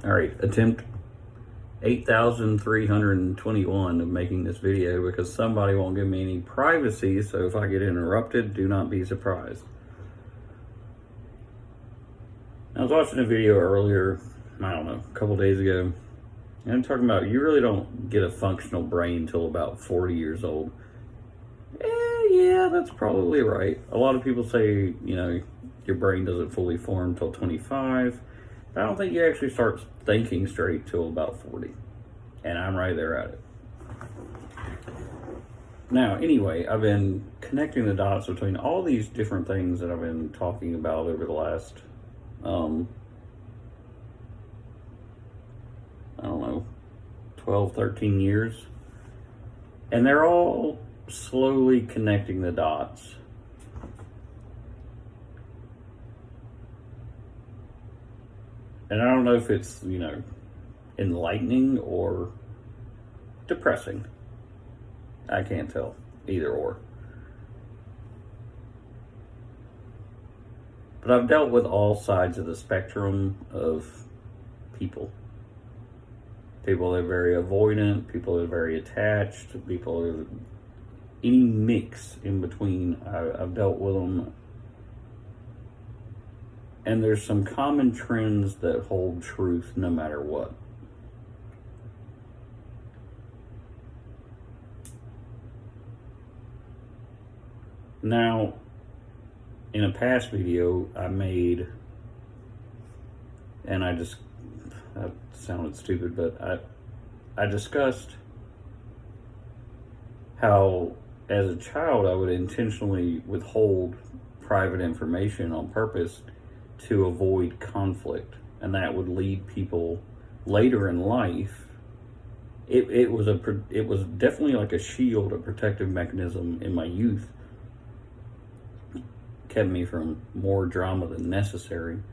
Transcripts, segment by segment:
All right, attempt 8,321 of making this video because somebody won't give me any privacy, so if I get interrupted, do not be surprised. I was watching a video earlier, I don't know, a couple days ago, and I'm talking about you really don't get a functional brain until about 40 years old. Yeah, that's probably right. A lot of people say, your brain doesn't fully form until 25. I don't think you actually start thinking straight till about 40. And I'm right there at it. Now, anyway, I've been connecting the dots between all these different things that I've been talking about over the last, I don't know, 12, 13 years. And they're all slowly connecting the dots. And I don't know if it's, enlightening or depressing. I can't tell. Either or. But I've dealt with all sides of the spectrum of people. People that are very avoidant, people that are very attached, people that are any mix in between. I've dealt with them. And there's some common trends that hold truth no matter what. Now, in a past video I made, and that sounded stupid, but I discussed how as a child I would intentionally withhold private information on purpose to avoid conflict, and that would lead people later in life. It was definitely like a shield, a protective mechanism in my youth. Kept me from more drama than necessary.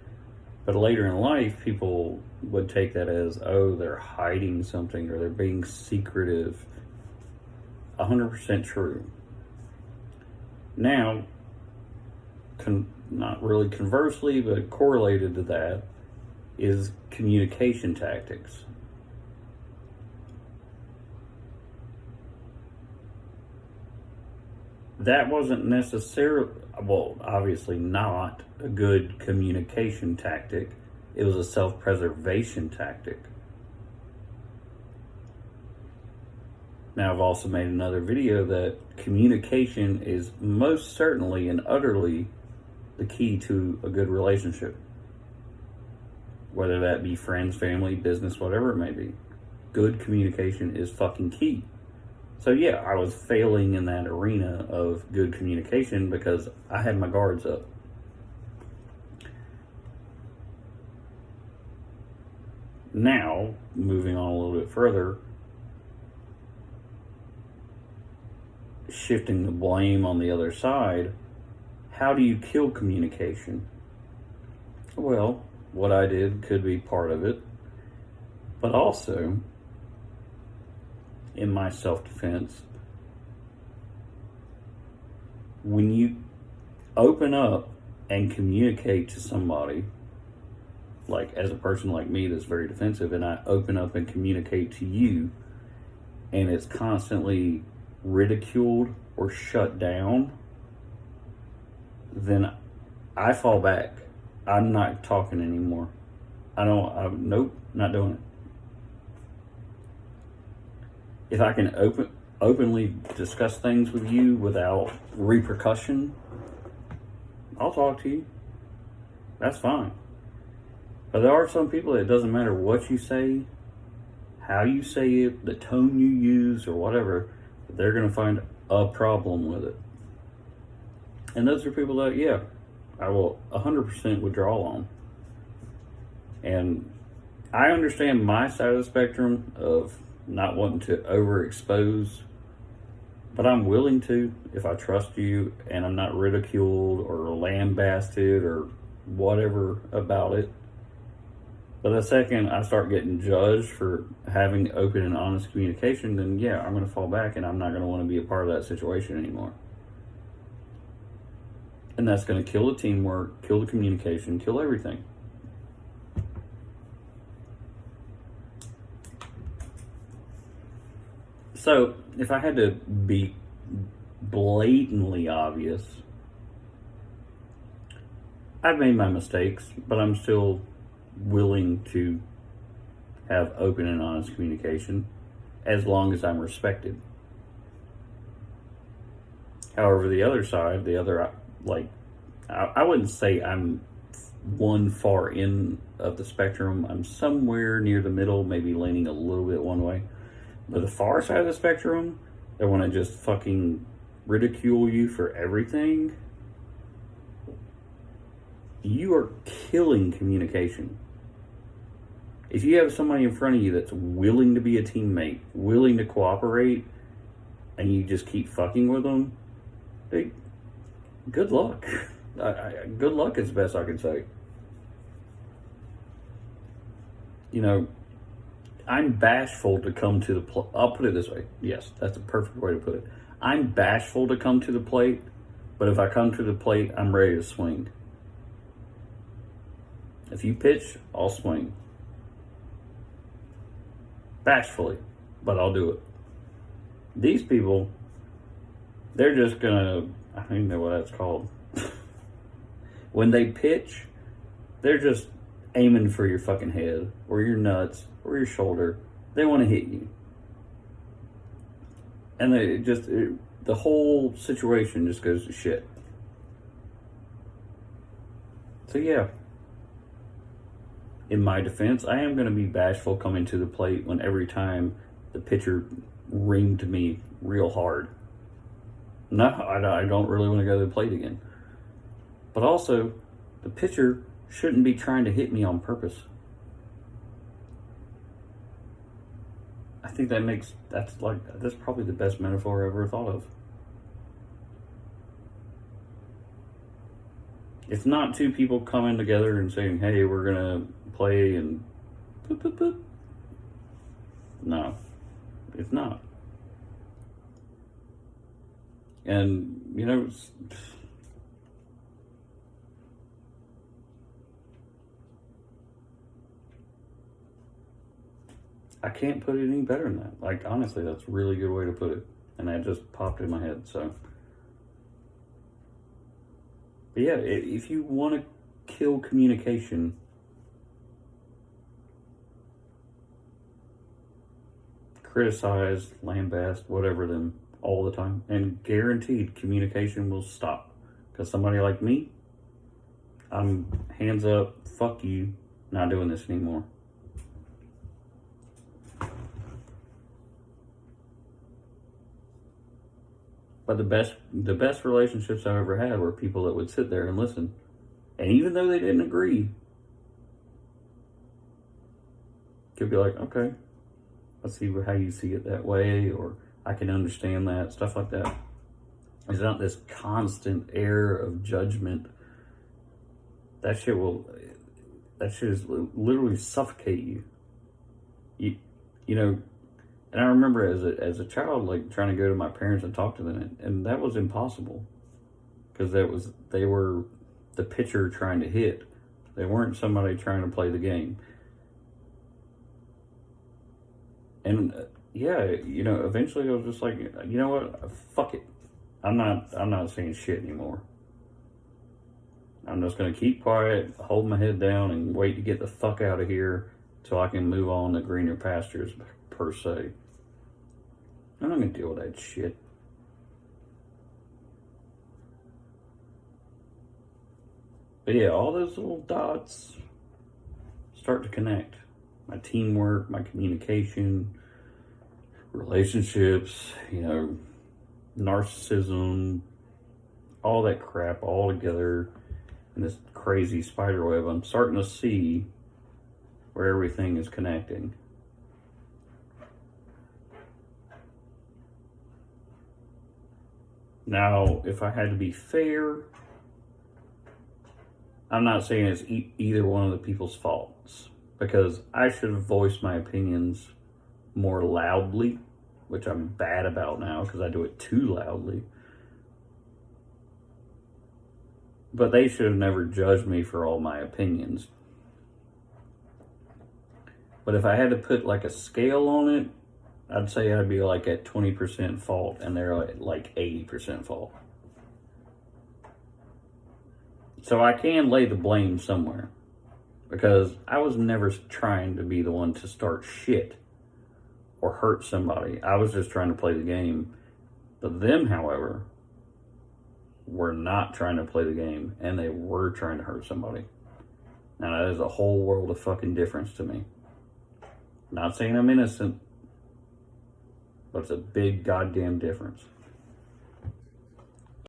But later in life, people would take that as, oh, they're hiding something or they're being secretive. 100% true. Now, not really conversely, but correlated to that is communication tactics. That wasn't necessarily, well, obviously not a good communication tactic. It was a self-preservation tactic. Now, I've also made another video that communication is most certainly and utterly the key to a good relationship. Whether that be friends, family, business, whatever it may be. Good communication is fucking key. So yeah, I was failing in that arena of good communication because I had my guards up. Now, moving on a little bit further, shifting the blame on the other side, how do you kill communication? Well, what I did could be part of it, but also, in my self-defense, when you open up and communicate to somebody, like as a person like me that's very defensive, and I open up and communicate to you, and it's constantly ridiculed or shut down, then I fall back. I'm not talking anymore. Nope, not doing it. If I can openly discuss things with you without repercussion, I'll talk to you. That's fine. But there are some people that it doesn't matter what you say, how you say it, the tone you use, or whatever, they're going to find a problem with it. And those are people that, yeah, I will 100% withdraw on. And I understand my side of the spectrum of not wanting to overexpose, but I'm willing to if I trust you and I'm not ridiculed or lambasted or whatever about it. But the second I start getting judged for having open and honest communication, then yeah, I'm going to fall back and I'm not going to want to be a part of that situation anymore. And that's going to kill the teamwork, kill the communication, kill everything. So, if I had to be blatantly obvious, I've made my mistakes, but I'm still willing to have open and honest communication as long as I'm respected. However, the other side, I wouldn't say I'm one far end of the spectrum. I'm somewhere near the middle, maybe leaning a little bit one way. But the far side of the spectrum, they want to just fucking ridicule you for everything. You are killing communication. If you have somebody in front of you that's willing to be a teammate, willing to cooperate, and you just keep fucking with them, hey, good luck. Good luck is the best I can say. You know, I'm bashful to come to the plate. I'll put it this way. Yes, that's a perfect way to put it. I'm bashful to come to the plate, but if I come to the plate, I'm ready to swing. If you pitch, I'll swing. Bashfully, but I'll do it. These people, they're just gonna, I don't even know what that's called. When they pitch, they're just aiming for your fucking head, or your nuts, or your shoulder. They want to hit you. And the whole situation just goes to shit. So yeah. In my defense, I am going to be bashful coming to the plate when every time the pitcher reamed me real hard. No, I don't really want to go to the plate again. But also, the pitcher shouldn't be trying to hit me on purpose. I think that's probably the best metaphor I ever thought of. It's not two people coming together and saying, hey, we're going to play and boop, boop, boop. No, it's not. And, you know, I can't put it any better than that. Like, honestly, that's a really good way to put it. And that just popped in my head, so. But yeah, if you want to kill communication, criticize, lambaste, whatever them all the time, and guaranteed communication will stop. Because somebody like me, I'm hands up, fuck you, not doing this anymore. But the best relationships I've ever had were people that would sit there and listen. And even though they didn't agree, could be like, okay, let's see how you see it that way, or I can understand that, stuff like that. It's not this constant air of judgment. That shit is literally suffocate you. You know, and I remember as a child, like trying to go to my parents and talk to them, and that was impossible, because they were the pitcher trying to hit. They weren't somebody trying to play the game. And yeah, you know, eventually I was just like, you know what, fuck it. I'm not saying shit anymore. I'm just gonna keep quiet, hold my head down, and wait to get the fuck out of here so I can move on to greener pastures, per se. I'm not gonna deal with that shit. But yeah, all those little dots start to connect. My teamwork, my communication, relationships, you know, narcissism, all that crap all together in this crazy spider web. I'm starting to see where everything is connecting. Now, if I had to be fair, I'm not saying it's either one of the people's faults, because I should have voiced my opinions more loudly, which I'm bad about now because I do it too loudly. But they should have never judged me for all my opinions. But if I had to put like a scale on it, I'd say I'd be like at 20% fault, and they're at like 80% fault. So I can lay the blame somewhere, because I was never trying to be the one to start shit or hurt somebody. I was just trying to play the game. But them, however, were not trying to play the game, and they were trying to hurt somebody. Now that is a whole world of fucking difference to me. Not saying I'm innocent, but it's a big goddamn difference.